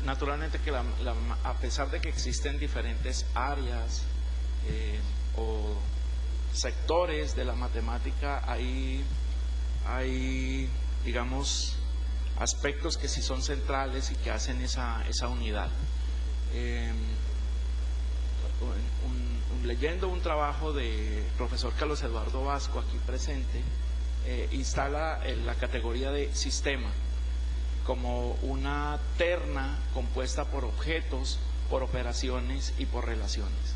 naturalmente que a pesar de que existen diferentes áreas o sectores de la matemática, hay digamos, aspectos que sí son centrales y que hacen esa unidad. Leyendo un trabajo del profesor Carlos Eduardo Vasco, aquí presente, instala la categoría de sistema como una terna compuesta por objetos, por operaciones y por relaciones.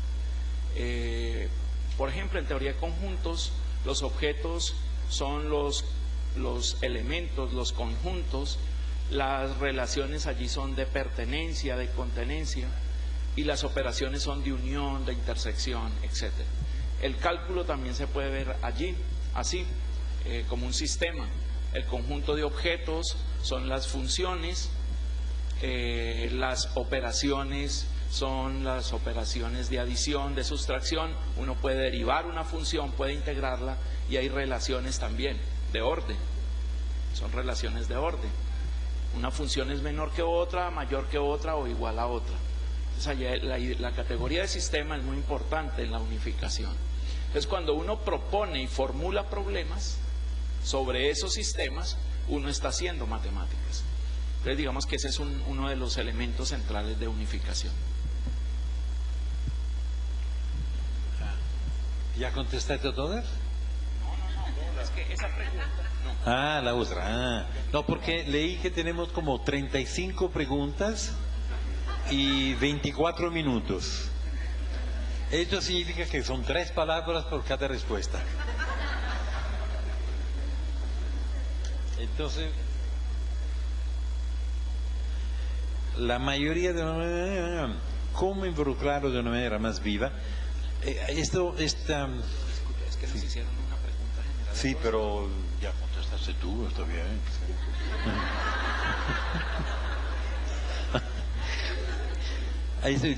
Por ejemplo, en teoría de conjuntos, los objetos son los elementos, los conjuntos, las relaciones allí son de pertenencia, de contenencia, y las operaciones son de unión, de intersección, etc. El cálculo también se puede ver allí, así, como un sistema. El conjunto de objetos son las funciones, las operaciones son las operaciones de adición, de sustracción. Uno puede derivar una función, puede integrarla, y hay relaciones también de orden, son relaciones de orden. Una función es menor que otra, mayor que otra o igual a otra. Entonces, la categoría de sistema es muy importante en la unificación. Entonces, cuando uno propone y formula problemas sobre esos sistemas, uno está haciendo matemáticas. Entonces, digamos que ese es uno de los elementos centrales de unificación. ¿Ya contestaste todas? No, es que esa pregunta... No. Ah, la otra. No, porque leí que tenemos como 35 preguntas y 24 minutos. Esto significa que son 3 palabras por cada respuesta. Entonces, la mayoría de... ¿Cómo involucrarlo de una manera más viva? Disculpe, es que nos hicieron una pregunta general. Sí, pero ya contestaste tú, está bien.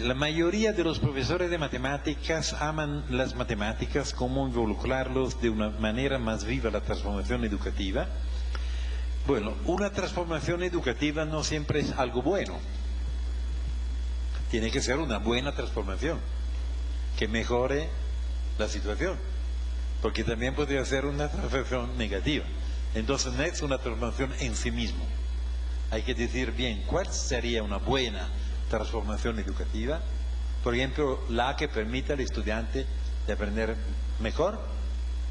La mayoría de los profesores de matemáticas aman las matemáticas, cómo involucrarlos de una manera más viva la transformación educativa. Bueno, una transformación educativa no siempre es algo bueno. Tiene que ser una buena transformación, que mejore la situación, porque también podría ser una transformación negativa. Entonces no es una transformación en sí mismo. Hay que decir bien, ¿cuál sería una buena transformación educativa? Por ejemplo, la que permita al estudiante de aprender mejor,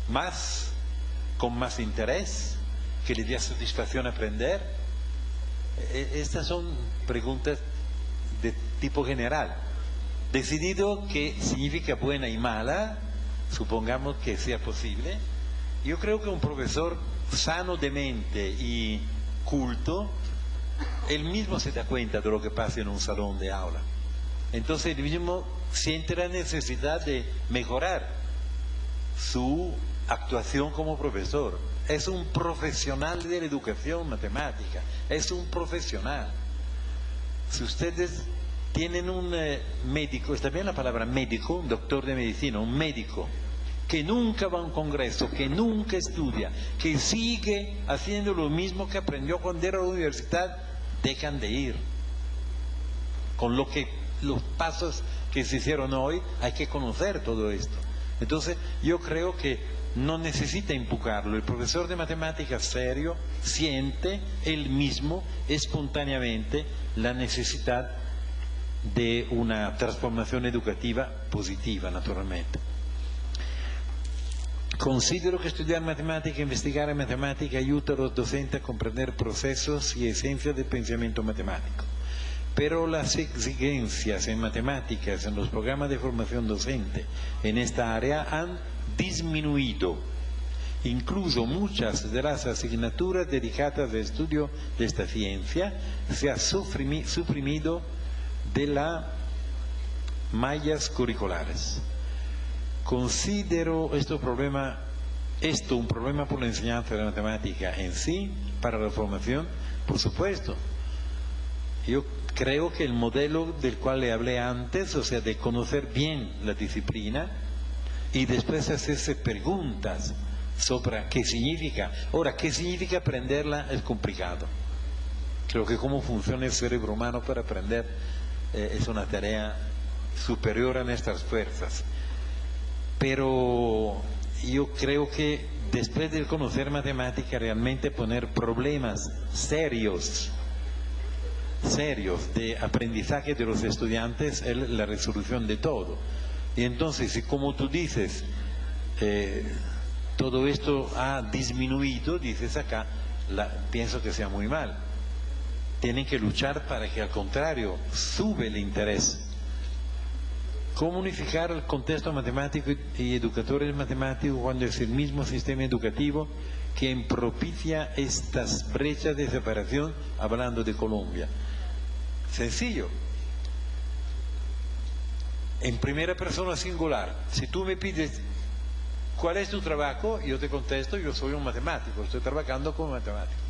más, con más interés, que le dé satisfacción aprender. Estas son preguntas de tipo general. Decidido que significa buena y mala, supongamos que sea posible, yo creo que un profesor sano de mente y culto, él mismo se da cuenta de lo que pasa en un salón de aula. Entonces él mismo siente la necesidad de mejorar su actuación como profesor. Es un profesional de la educación matemática, es un profesional. Si ustedes tienen un médico, está bien la palabra médico, un doctor de medicina, un médico que nunca va a un congreso, que nunca estudia, que sigue haciendo lo mismo que aprendió cuando era a la universidad, dejan de ir. Con los pasos que se hicieron hoy, hay que conocer todo esto. Entonces, yo creo que no necesita empujarlo. El profesor de matemáticas serio siente él mismo, espontáneamente, la necesidad de una transformación educativa positiva, naturalmente. Considero que estudiar matemática, investigar en matemática ayuda a los docentes a comprender procesos y esencias del pensamiento matemático. Pero las exigencias en matemáticas en los programas de formación docente en esta área han disminuido. Incluso muchas de las asignaturas dedicadas al estudio de esta ciencia se han suprimido de las mallas curriculares. Considero un problema por la enseñanza de la matemática en sí, para la formación, por supuesto. Yo creo que el modelo del cual le hablé antes, o sea, de conocer bien la disciplina y después hacerse preguntas sobre qué significa. Ahora, qué significa aprenderla es complicado. Creo que cómo funciona el cerebro humano para aprender es una tarea superior a nuestras fuerzas. Pero yo creo que después de conocer matemática, realmente poner problemas serios de aprendizaje de los estudiantes es la resolución de todo. Y entonces, si como tú dices, todo esto ha disminuido, dices acá, pienso que sea muy mal. Tienen que luchar para que al contrario sube el interés. ¿Cómo unificar el contexto matemático y educadores matemáticos cuando es el mismo sistema educativo quien propicia estas brechas de separación, hablando de Colombia? Sencillo. En primera persona singular, si tú me pides ¿cuál es tu trabajo? Yo te contesto, yo soy un matemático, estoy trabajando como matemático.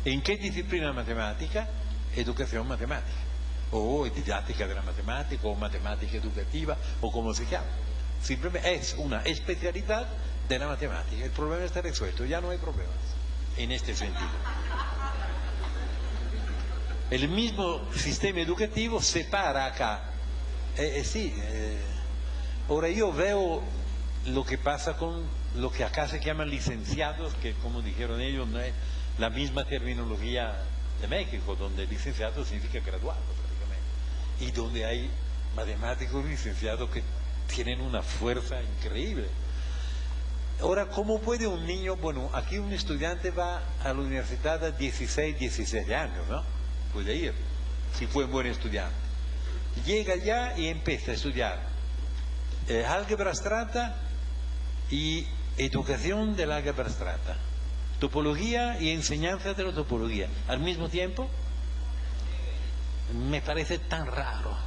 ¿En qué disciplina matemática? Educación matemática, o didáctica de la matemática, o matemática educativa, o como se llama. Simplemente es una especialidad de la matemática. El problema está resuelto, ya no hay problemas en este sentido. El mismo sistema educativo separa acá. Ahora yo veo lo que pasa con lo que acá se llaman licenciados, que como dijeron ellos no es la misma terminología de México, donde licenciado significa graduado prácticamente, y donde hay matemáticos licenciados que tienen una fuerza increíble. Ahora, ¿cómo puede un niño, bueno, aquí un estudiante va a la universidad a 16, 17 años, ¿no? Puede ir, si fue un buen estudiante. Llega ya y empieza a estudiar álgebra abstracta y educación del álgebra abstracta, topología y enseñanza de la topología al mismo tiempo. Me parece tan raro.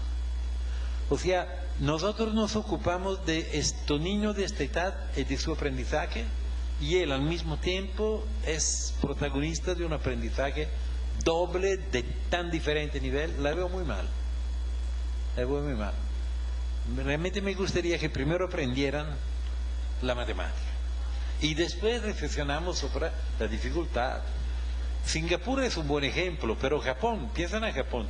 O sea, nosotros nos ocupamos de estos niños de esta edad y de su aprendizaje, y él al mismo tiempo es protagonista de un aprendizaje doble de tan diferente nivel. La veo muy mal. La veo muy mal. Realmente me gustaría que primero aprendieran la matemática y después reflexionamos sobre la dificultad. Singapur es un buen ejemplo, pero Japón, piensan en Japón,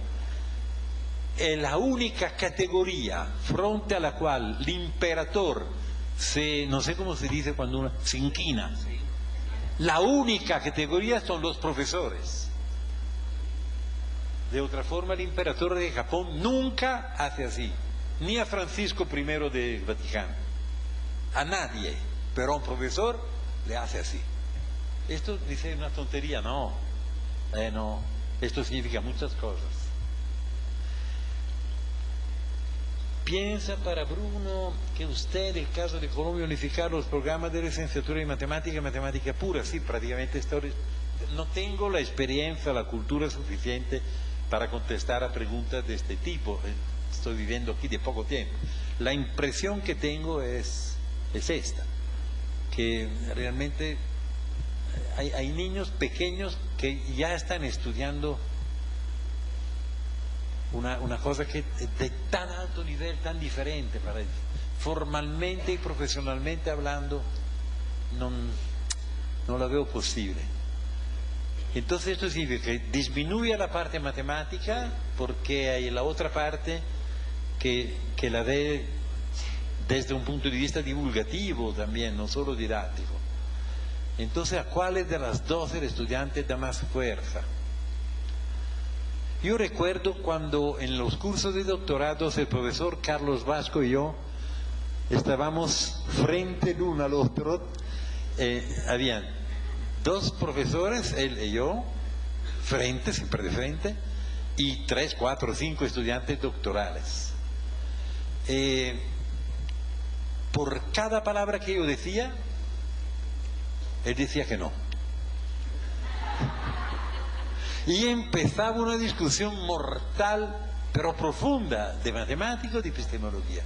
es la única categoría frente a la cual el imperador no sé cómo se dice cuando uno se inquina. La única categoría son los profesores. De otra forma, el imperador de Japón nunca hace así, ni a Francisco I del Vaticano, a nadie, pero a un profesor le hace así. Esto dice una tontería, no, esto significa muchas cosas. Piensa para Bruno que usted, el caso de Colombia, unificar los programas de licenciatura en matemática y matemática pura, sí, prácticamente no tengo la experiencia, la cultura suficiente para contestar a preguntas de este tipo. Estoy viviendo aquí de poco tiempo. La impresión que tengo es esta, que realmente hay niños pequeños que ya están estudiando una cosa que de tan alto nivel, tan diferente para ellos. Formalmente y profesionalmente hablando, no la veo posible. Entonces esto significa que disminuye la parte matemática, porque hay la otra parte que la ve desde un punto de vista divulgativo también, no solo didáctico. Entonces, ¿a cuáles de las dos el estudiante da más fuerza? Yo recuerdo cuando en los cursos de doctorados el profesor Carlos Vasco y yo estábamos frente el uno al otro, habían dos profesores, él y yo, frente, siempre de frente, y 3, 4, 5 estudiantes doctorales. Por cada palabra que yo decía, él decía que no. Y empezaba una discusión mortal, pero profunda, de matemáticos, de epistemología.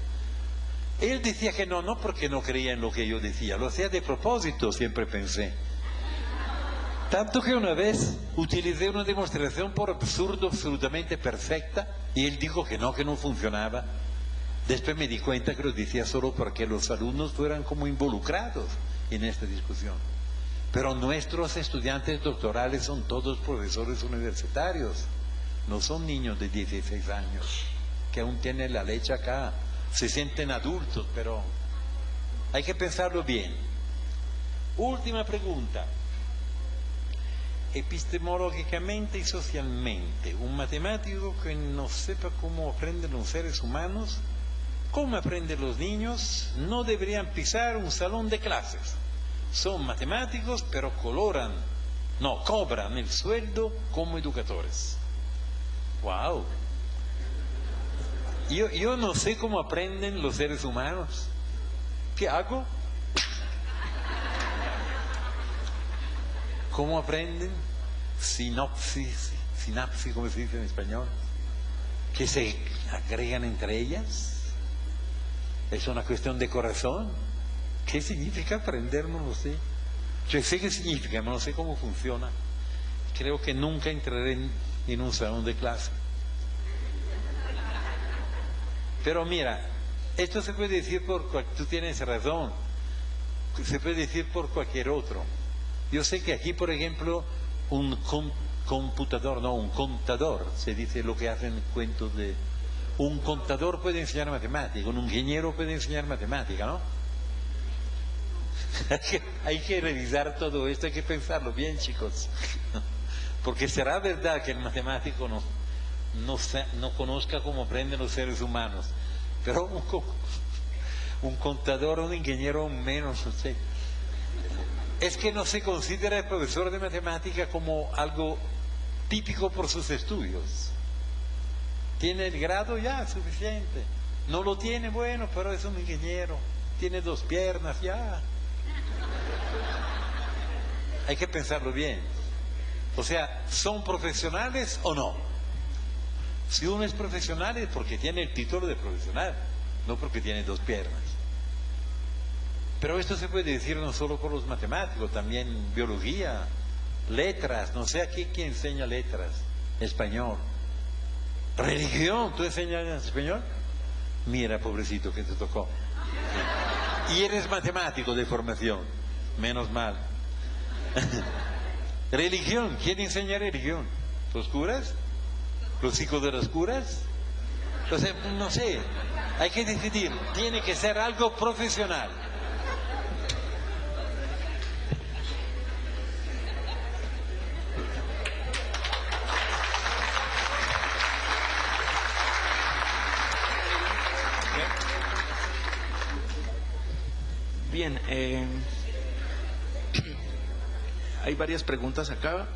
Él decía que no porque no creía en lo que yo decía, lo hacía de propósito, siempre pensé. Tanto que una vez utilicé una demostración por absurdo absolutamente perfecta, y él dijo que no funcionaba. Después me di cuenta que lo decía solo para que los alumnos fueran como involucrados en esta discusión. Pero nuestros estudiantes doctorales son todos profesores universitarios, no son niños de 16 años, que aún tienen la leche acá, se sienten adultos, pero hay que pensarlo bien. Última pregunta. Epistemológicamente y socialmente, un matemático que no sepa cómo aprenden los seres humanos, cómo aprenden los niños, no deberían pisar un salón de clases. Son matemáticos, pero cobran el sueldo como educadores. ¡Wow! Yo no sé cómo aprenden los seres humanos. ¿Qué hago? ¿Cómo aprenden? Sinapsis, como se dice en español. ¿Que se agregan entre ellas? ¿Es una cuestión de corazón? ¿Qué significa aprender? No lo sé. Yo sé qué significa, no sé cómo funciona. Creo que nunca entraré en un salón de clase. Pero mira, esto se puede decir tú tienes razón, se puede decir por cualquier otro. Yo sé que aquí, por ejemplo, un contador, se dice lo que hacen cuentos de... Un contador puede enseñar matemática, un ingeniero puede enseñar matemática, ¿no? Hay que revisar todo esto, hay que pensarlo bien, chicos. Porque será verdad que el matemático no conozca cómo aprenden los seres humanos, pero un contador, un ingeniero menos, no sé. Es que no se considera el profesor de matemática como algo típico por sus estudios. Tiene el grado ya suficiente. No lo tiene, bueno, pero es un ingeniero. Tiene 2 piernas ya. Hay que pensarlo bien. O sea, ¿son profesionales o no? Si uno es profesional es porque tiene el título de profesional, no porque tiene 2 piernas. Pero esto se puede decir no solo por los matemáticos, también biología, letras, no sé aquí quién enseña letras, español. Religión, ¿tú enseñas español? Mira, pobrecito, que te tocó. Y eres matemático de formación, menos mal. Religión, ¿quién enseña religión? ¿Los curas? ¿Los hijos de los curas? Entonces, no sé, hay que decidir, tiene que ser algo profesional. Bien, hay varias preguntas acá.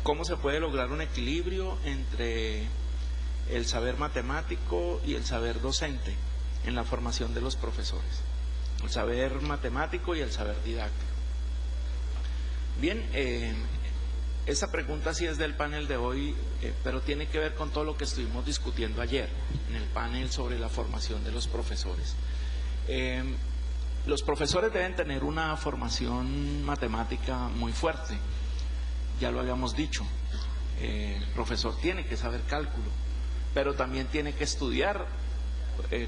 ¿Cómo se puede lograr un equilibrio entre el saber matemático y el saber docente en la formación de los profesores? El saber matemático y el saber didáctico. Bien, esta pregunta sí es del panel de hoy, pero tiene que ver con todo lo que estuvimos discutiendo ayer en el panel sobre la formación de los profesores. Los profesores deben tener una formación matemática muy fuerte, ya lo habíamos dicho. El profesor tiene que saber cálculo, pero también tiene que estudiar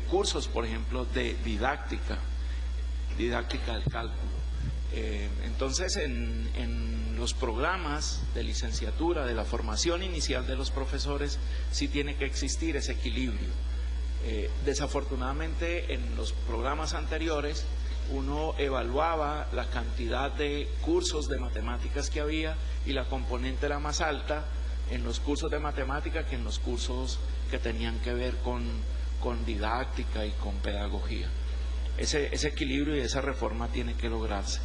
cursos, por ejemplo, de didáctica del cálculo. Entonces, en los programas de licenciatura, de la formación inicial de los profesores, sí tiene que existir ese equilibrio. Desafortunadamente, en los programas anteriores, uno evaluaba la cantidad de cursos de matemáticas que había y la componente era más alta en los cursos de matemática que en los cursos que tenían que ver con didáctica y con pedagogía. Ese equilibrio y esa reforma tiene que lograrse.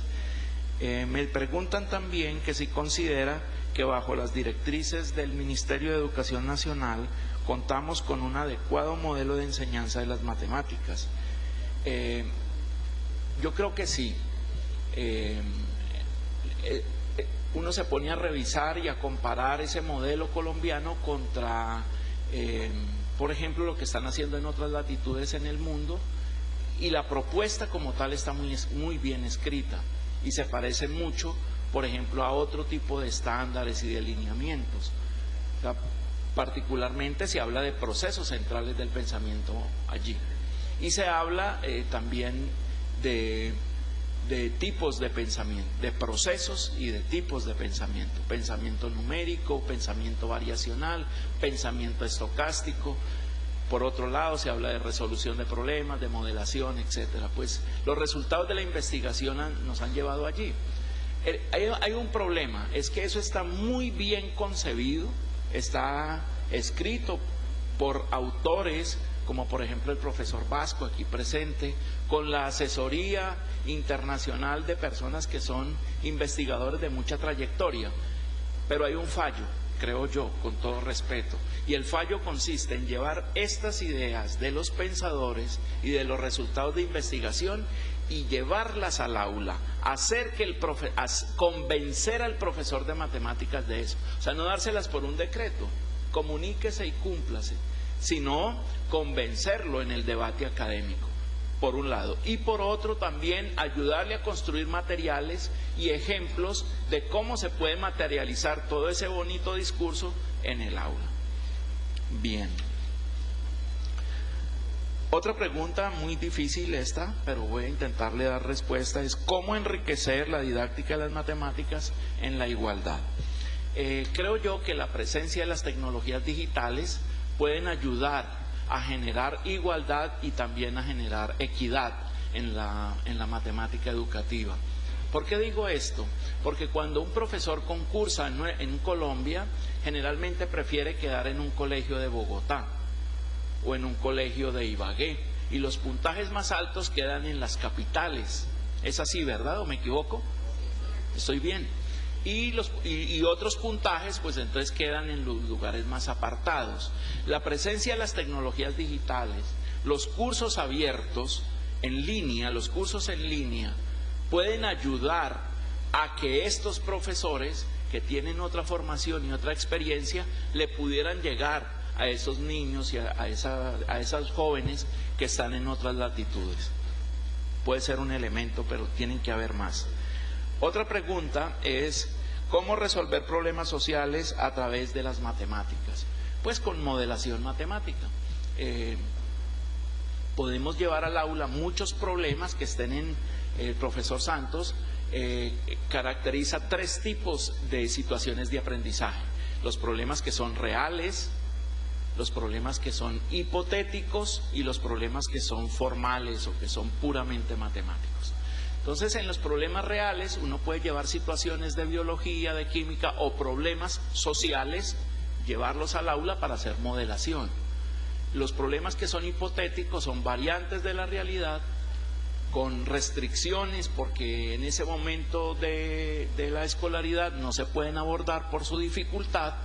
Me preguntan también que si considera que bajo las directrices del Ministerio de Educación Nacional contamos con un adecuado modelo de enseñanza de las matemáticas. Yo creo que sí. Uno se pone a revisar y a comparar ese modelo colombiano contra, por ejemplo, lo que están haciendo en otras latitudes en el mundo, y la propuesta como tal está muy bien escrita y se parece mucho, por ejemplo, a otro tipo de estándares y de lineamientos. O sea, particularmente se habla de procesos centrales del pensamiento allí. Y se habla también de de tipos de pensamiento, de procesos y de tipos de pensamiento. Pensamiento numérico, pensamiento variacional, pensamiento estocástico. Por otro lado, se habla de resolución de problemas, de modelación, etcétera. Pues los resultados de la investigación nos han llevado allí. Hay un problema, es que eso está muy bien concebido, está escrito por autores como por ejemplo el profesor Vasco aquí presente, con la asesoría internacional de personas que son investigadores de mucha trayectoria. Pero hay un fallo, creo yo, con todo respeto, y el fallo consiste en llevar estas ideas de los pensadores y de los resultados de investigación y llevarlas al aula, hacer que convencer al profesor de matemáticas de eso. O sea, no dárselas por un decreto, comuníquese y cúmplase, sino convencerlo en el debate académico, por un lado. Y por otro también ayudarle a construir materiales y ejemplos de cómo se puede materializar todo ese bonito discurso en el aula. Bien. Otra pregunta muy difícil esta, pero voy a intentarle dar respuesta, es cómo enriquecer la didáctica de las matemáticas en la igualdad. Creo yo que la presencia de las tecnologías digitales pueden ayudar a generar igualdad y también a generar equidad en la matemática educativa. ¿Por qué digo esto? Porque cuando un profesor concursa en Colombia, generalmente prefiere quedar en un colegio de Bogotá o en un colegio de Ibagué, y los puntajes más altos quedan en las capitales. ¿Es así, verdad, o me equivoco? Estoy bien. Y otros puntajes pues entonces quedan en los lugares más apartados. La presencia de las tecnologías digitales, los cursos abiertos en línea, los cursos en línea pueden ayudar a que estos profesores que tienen otra formación y otra experiencia le pudieran llegar a esos niños y a esas jóvenes que están en otras latitudes. Puede ser un elemento, pero tienen que haber más. Otra pregunta es, ¿cómo resolver problemas sociales a través de las matemáticas? Pues con modelación matemática. Podemos llevar al aula muchos problemas que estén en el profesor Santos. Caracteriza tres tipos de situaciones de aprendizaje: los problemas que son reales, los problemas que son hipotéticos y los problemas que son formales o que son puramente matemáticos. Entonces, en los problemas reales uno puede llevar situaciones de biología, de química o problemas sociales, llevarlos al aula para hacer modelación. Los problemas que son hipotéticos son variantes de la realidad, con restricciones porque en ese momento de la escolaridad no se pueden abordar por su dificultad,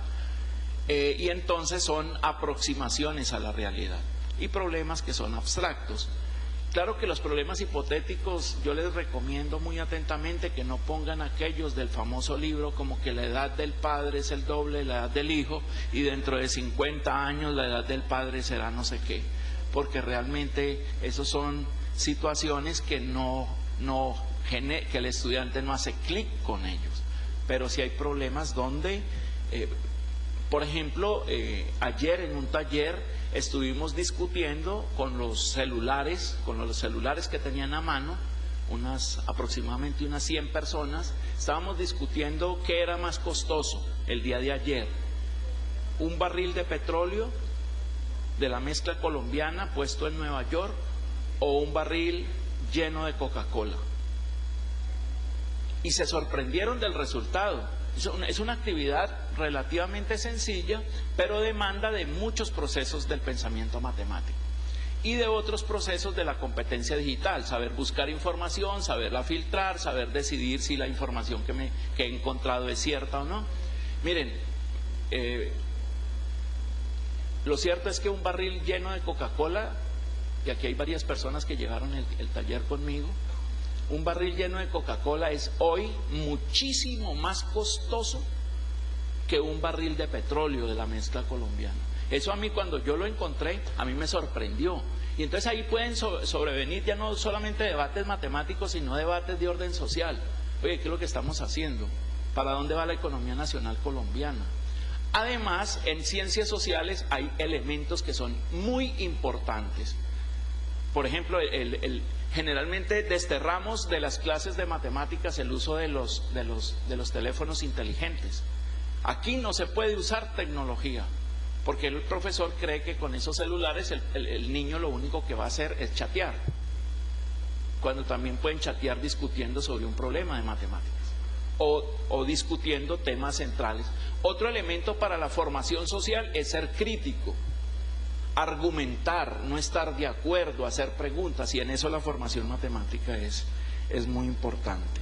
y entonces son aproximaciones a la realidad. Y problemas que son abstractos. Claro que los problemas hipotéticos yo les recomiendo muy atentamente que no pongan aquellos del famoso libro como que la edad del padre es el doble de la edad del hijo y dentro de 50 años la edad del padre será no sé qué, porque realmente esos son situaciones que que el estudiante no hace clic con ellos. Pero sí hay problemas donde, por ejemplo, ayer en un taller estuvimos discutiendo con los celulares que tenían a mano, aproximadamente unas 100 personas, estábamos discutiendo qué era más costoso el día de ayer: un barril de petróleo de la mezcla colombiana puesto en Nueva York o un barril lleno de Coca-Cola. Y se sorprendieron del resultado. Es una actividad relativamente sencilla, pero demanda de muchos procesos del pensamiento matemático y de otros procesos de la competencia digital: saber buscar información, saberla filtrar, saber decidir si la información que he encontrado es cierta o no. Miren, lo cierto es que un barril lleno de Coca-Cola, y aquí hay varias personas que llegaron el taller conmigo, un barril lleno de Coca-Cola es hoy muchísimo más costoso que un barril de petróleo de la mezcla colombiana. Eso a mí, cuando yo lo encontré, a mí me sorprendió. Y entonces ahí pueden sobrevenir ya no solamente debates matemáticos, sino debates de orden social. Oye, ¿qué es lo que estamos haciendo? ¿Para dónde va la economía nacional colombiana? Además, en ciencias sociales hay elementos que son muy importantes. Por ejemplo, Generalmente desterramos de las clases de matemáticas el uso de los teléfonos inteligentes. Aquí no se puede usar tecnología, porque el profesor cree que con esos celulares el niño lo único que va a hacer es chatear, cuando también pueden chatear discutiendo sobre un problema de matemáticas o discutiendo temas centrales. Otro elemento para la formación social es ser crítico, argumentar, no estar de acuerdo, hacer preguntas, y en eso la formación matemática es muy importante.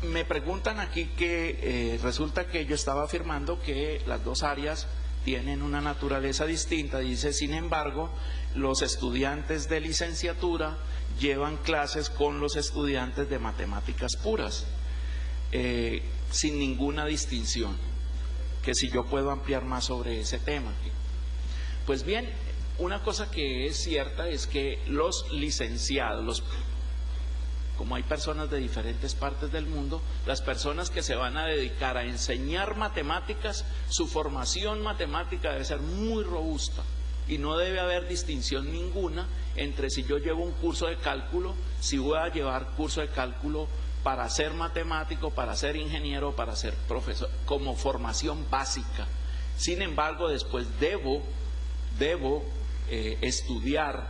Me preguntan aquí que resulta que yo estaba afirmando que las dos áreas tienen una naturaleza distinta. Dice, sin embargo, los estudiantes de licenciatura llevan clases con los estudiantes de matemáticas puras, sin ninguna distinción. Que si yo puedo ampliar más sobre ese tema. Pues bien, una cosa que es cierta es que los licenciados, como hay personas de diferentes partes del mundo, las personas que se van a dedicar a enseñar matemáticas, su formación matemática debe ser muy robusta y no debe haber distinción ninguna entre si yo llevo un curso de cálculo, si voy a llevar curso de cálculo para ser matemático, para ser ingeniero, para ser profesor, como formación básica. Sin embargo, después debo estudiar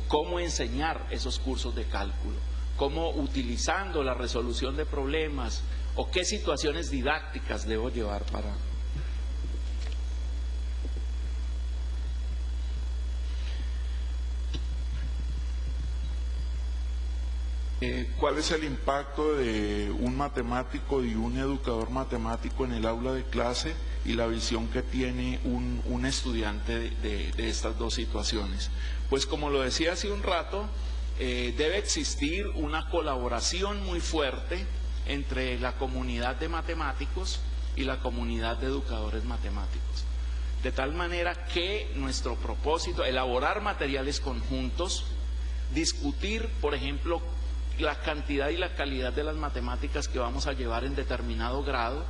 cómo enseñar esos cursos de cálculo, cómo utilizando la resolución de problemas o qué situaciones didácticas debo llevar para... ¿Cuál es el impacto de un matemático y un educador matemático en el aula de clase y la visión que tiene un estudiante de estas dos situaciones? Pues como lo decía hace un rato, debe existir una colaboración muy fuerte entre la comunidad de matemáticos y la comunidad de educadores matemáticos. De tal manera que nuestro propósito, elaborar materiales conjuntos, discutir, por ejemplo, la cantidad y la calidad de las matemáticas que vamos a llevar en determinado grado,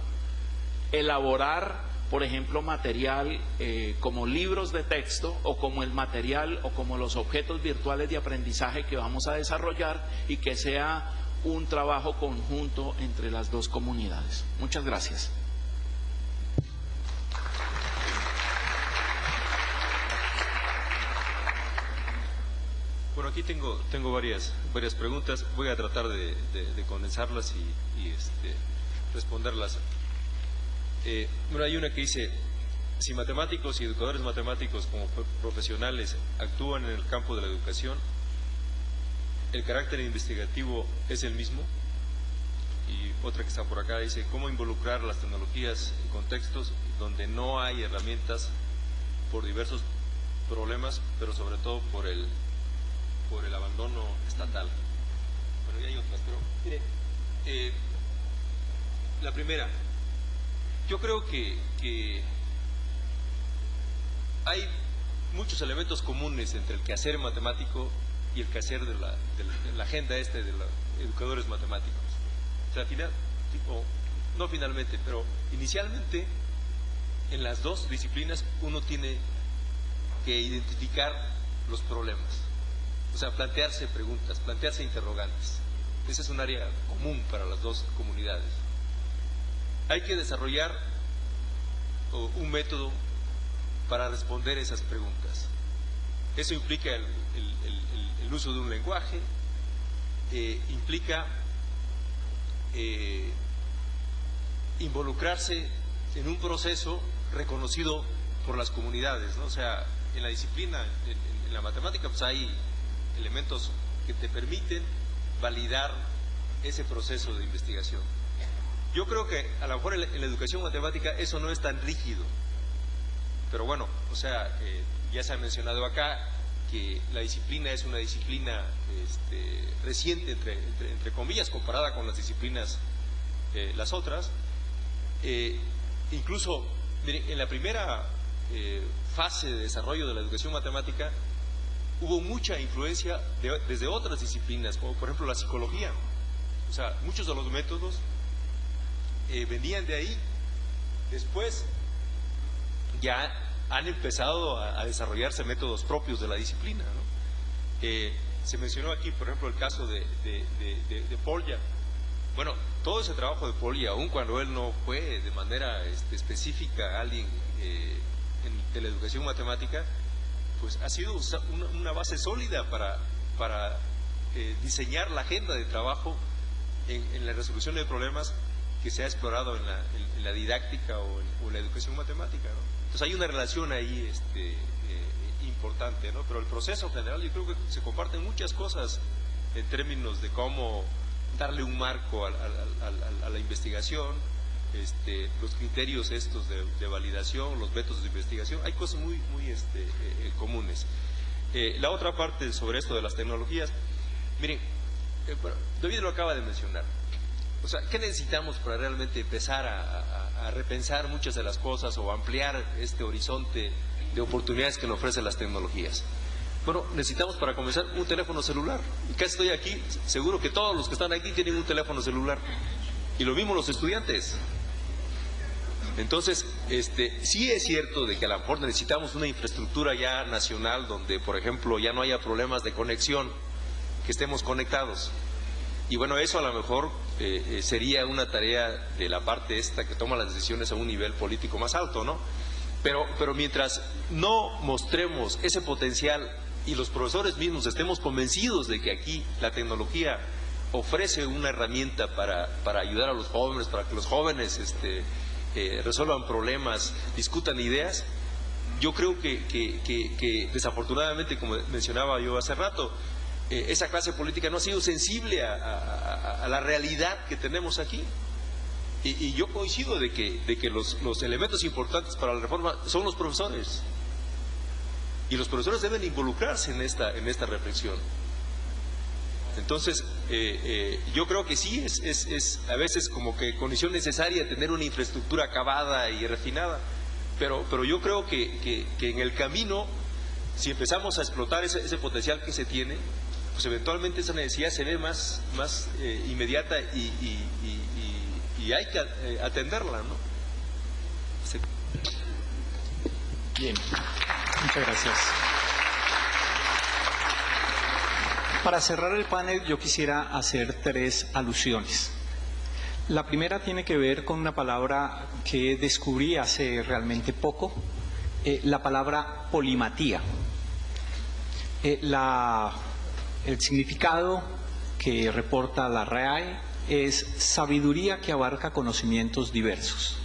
elaborar, por ejemplo, material como libros de texto o como el material o como los objetos virtuales de aprendizaje que vamos a desarrollar y que sea un trabajo conjunto entre las dos comunidades. Muchas gracias. Bueno, aquí tengo varias preguntas. Voy a tratar de condensarlas y responderlas. Bueno, hay una que dice, si matemáticos y educadores matemáticos como profesionales actúan en el campo de la educación, ¿el carácter investigativo es el mismo? Y otra que está por acá dice, ¿cómo involucrar las tecnologías en contextos donde no hay herramientas por diversos problemas, pero sobre todo por el abandono estatal? Bueno, ya hay otras, pero mire, la primera, yo creo que hay muchos elementos comunes entre el quehacer matemático y el quehacer de la agenda de los educadores matemáticos. O sea, no finalmente, pero inicialmente en las dos disciplinas uno tiene que identificar los problemas. O sea, plantearse preguntas, plantearse interrogantes. Esa es un área común para las dos comunidades. Hay que desarrollar un método para responder esas preguntas. Eso implica el uso de un lenguaje, implica involucrarse en un proceso reconocido por las comunidades, ¿no? O sea, en la disciplina, en la matemática, pues hay elementos que te permiten validar ese proceso de investigación. Yo creo que a lo mejor en la educación matemática eso no es tan rígido, pero bueno, o sea, ya se ha mencionado acá que la disciplina es una disciplina reciente, entre comillas, comparada con las disciplinas las otras. Incluso, miren, en la primera fase de desarrollo de la educación matemática hubo mucha influencia desde otras disciplinas, como por ejemplo la psicología. O sea, muchos de los métodos venían de ahí. Después, ya han empezado a desarrollarse métodos propios de la disciplina, ¿no? Se mencionó aquí, por ejemplo, el caso de Polya. Bueno, todo ese trabajo de Polya, aun cuando él no fue de manera específica alguien de la educación matemática, pues ha sido una base sólida para diseñar la agenda de trabajo en la resolución de problemas que se ha explorado en la didáctica o en la educación matemática, ¿no? Entonces hay una relación ahí importante, ¿no? Pero el proceso general, yo creo que se comparten muchas cosas en términos de cómo darle un marco a la investigación, los criterios estos de validación, los métodos de investigación. Hay cosas muy comunes. La otra parte sobre esto de las tecnologías, miren, David lo acaba de mencionar. O sea, ¿qué necesitamos para realmente empezar a repensar muchas de las cosas o ampliar este horizonte de oportunidades que nos ofrecen las tecnologías? Bueno, necesitamos para comenzar un teléfono celular. Y que estoy aquí, seguro que todos los que están aquí tienen un teléfono celular. Y lo mismo los estudiantes. Entonces, sí es cierto de que a lo mejor necesitamos una infraestructura ya nacional donde, por ejemplo, ya no haya problemas de conexión, que estemos conectados. Y bueno, eso a lo mejor sería una tarea de la parte que toma las decisiones a un nivel político más alto, ¿no? Pero mientras no mostremos ese potencial y los profesores mismos estemos convencidos de que aquí la tecnología ofrece una herramienta para ayudar a los jóvenes, para que los jóvenes resuelvan problemas, discutan ideas, yo creo que desafortunadamente, como mencionaba yo hace rato, esa clase política no ha sido sensible a la realidad que tenemos aquí. Y yo coincido de que los elementos importantes para la reforma son los profesores. Y los profesores deben involucrarse en esta reflexión. Entonces, yo creo que sí, es a veces como que condición necesaria tener una infraestructura acabada y refinada. Pero yo creo que en el camino, si empezamos a explotar ese potencial que se tiene, pues eventualmente esa necesidad se ve más inmediata y hay que atenderla, ¿no? Sí. Bien, muchas gracias. Para cerrar el panel, yo quisiera hacer 3 alusiones. La primera tiene que ver con una palabra que descubrí hace realmente poco, la palabra polimatía. El significado que reporta la RAE es sabiduría que abarca conocimientos diversos.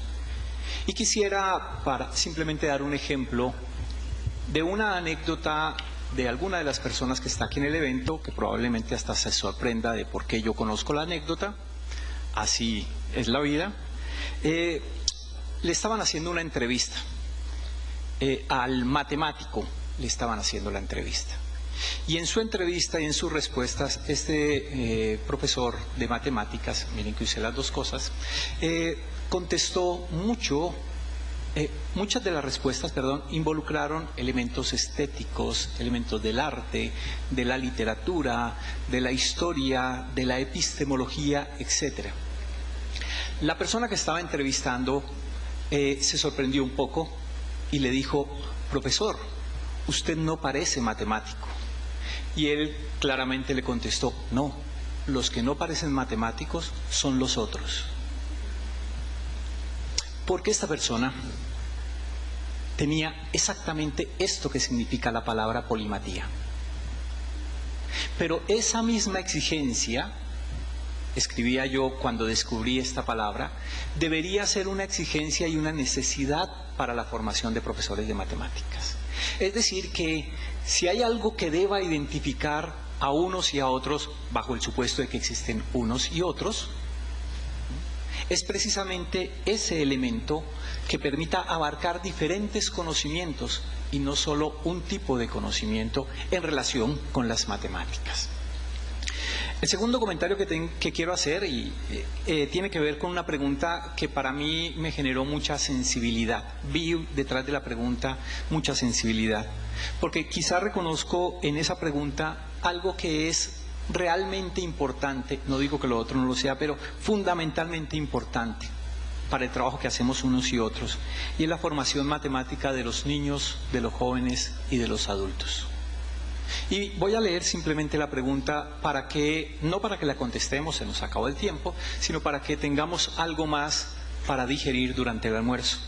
Y quisiera simplemente dar un ejemplo de una anécdota de alguna de las personas que está aquí en el evento, que probablemente hasta se sorprenda de por qué yo conozco la anécdota. Así es la vida. Le estaban haciendo una entrevista al matemático, le estaban haciendo la entrevista. Y en su entrevista y en sus respuestas, profesor de matemáticas, miren que usé las dos cosas, contestó muchas de las respuestas, involucraron elementos estéticos, elementos del arte, de la literatura, de la historia, de la epistemología, etc. La persona que estaba entrevistando se sorprendió un poco y le dijo: profesor, usted no parece matemático. Y él claramente le contestó: no, los que no parecen matemáticos son los otros. Porque esta persona tenía exactamente esto que significa la palabra polimatía. Pero esa misma exigencia, escribía yo cuando descubrí esta palabra, debería ser una exigencia y una necesidad para la formación de profesores de matemáticas. Es decir, que si hay algo que deba identificar a unos y a otros, bajo el supuesto de que existen unos y otros, es precisamente ese elemento que permita abarcar diferentes conocimientos y no solo un tipo de conocimiento en relación con las matemáticas. El segundo comentario que quiero hacer tiene que ver con una pregunta que para mí me generó mucha sensibilidad. Vi detrás de la pregunta mucha sensibilidad, porque quizá reconozco en esa pregunta algo que es realmente importante, no digo que lo otro no lo sea, pero fundamentalmente importante para el trabajo que hacemos unos y otros, y es la formación matemática de los niños, de los jóvenes y de los adultos. Y voy a leer simplemente la pregunta para que, no para que la contestemos, se nos acabó el tiempo, sino para que tengamos algo más para digerir durante el almuerzo.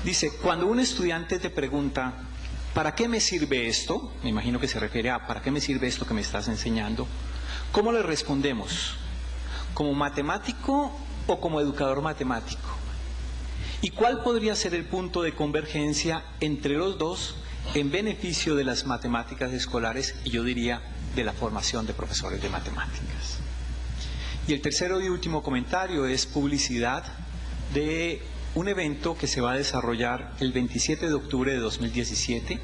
Dice, cuando un estudiante te pregunta, ¿para qué me sirve esto? Me imagino que se refiere a ¿para qué me sirve esto que me estás enseñando? ¿Cómo le respondemos? ¿Como matemático o como educador matemático? ¿Y cuál podría ser el punto de convergencia entre los dos en beneficio de las matemáticas escolares y yo diría de la formación de profesores de matemáticas? Y el tercero y último comentario es publicidad de un evento que se va a desarrollar el 27 de octubre de 2017,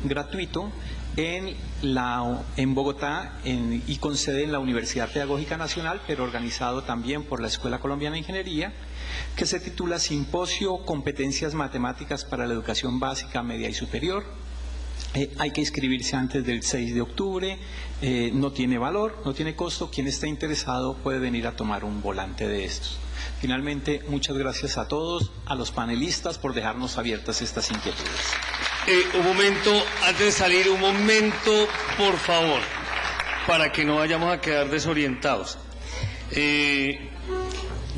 gratuito, en Bogotá y con sede en la Universidad Pedagógica Nacional, pero organizado también por la Escuela Colombiana de Ingeniería, que se titula Simposio Competencias Matemáticas para la Educación Básica, Media y Superior. Hay que inscribirse antes del 6 de octubre, no tiene valor, no tiene costo. Quien esté interesado puede venir a tomar un volante de estos. Finalmente, muchas gracias a todos, a los panelistas por dejarnos abiertas estas inquietudes. Un momento, antes de salir, un momento, por favor, para que no vayamos a quedar desorientados.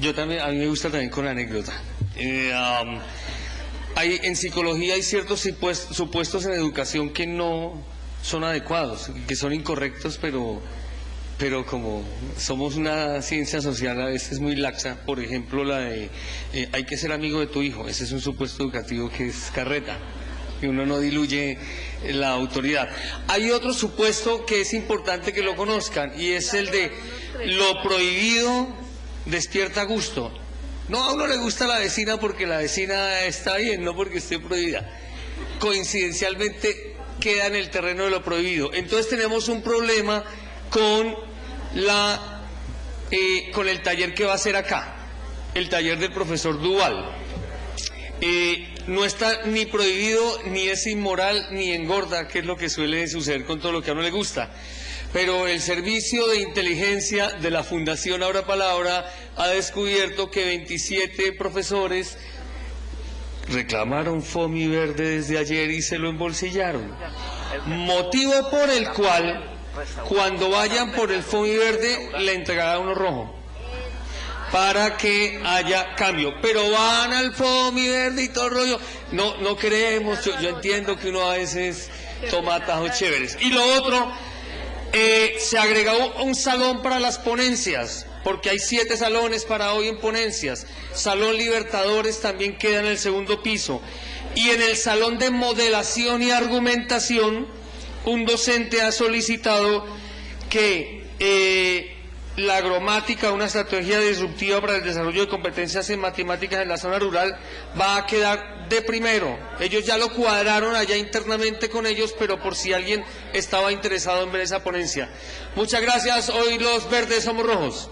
Yo también, a mí me gusta también con la anécdota. En psicología hay ciertos supuestos en educación que no son adecuados, que son incorrectos, pero como somos una ciencia social a veces muy laxa, por ejemplo la de hay que ser amigo de tu hijo, ese es un supuesto educativo que es carreta, que uno no diluye la autoridad. Hay otro supuesto que es importante que lo conozcan y es el de lo prohibido despierta gusto. No, a uno le gusta la vecina porque la vecina está bien, no porque esté prohibida. Coincidencialmente queda en el terreno de lo prohibido. Entonces tenemos un problema con el taller que va a hacer acá, el taller del profesor Duval. No está ni prohibido, ni es inmoral, ni engorda, que es lo que suele suceder con todo lo que a uno le gusta. Pero el servicio de inteligencia de la Fundación Abra Palabra ha descubierto que 27 profesores reclamaron FOMI verde desde ayer y se lo embolsillaron. Motivo por el cual, cuando vayan por el FOMI verde, le entregará uno rojo, para que haya cambio. Pero van al FOMI verde y todo el rollo. No queremos, yo entiendo que uno a veces toma atajos chéveres. Y lo otro, se agregó un salón para las ponencias, porque hay 7 salones para hoy en ponencias. Salón Libertadores también queda en el segundo piso. Y en el salón de modelación y argumentación, un docente ha solicitado que la agromática, una estrategia disruptiva para el desarrollo de competencias en matemáticas en la zona rural, va a quedar de primero. Ellos ya lo cuadraron allá internamente con ellos, pero por si alguien estaba interesado en ver esa ponencia. Muchas gracias. Hoy los verdes somos rojos.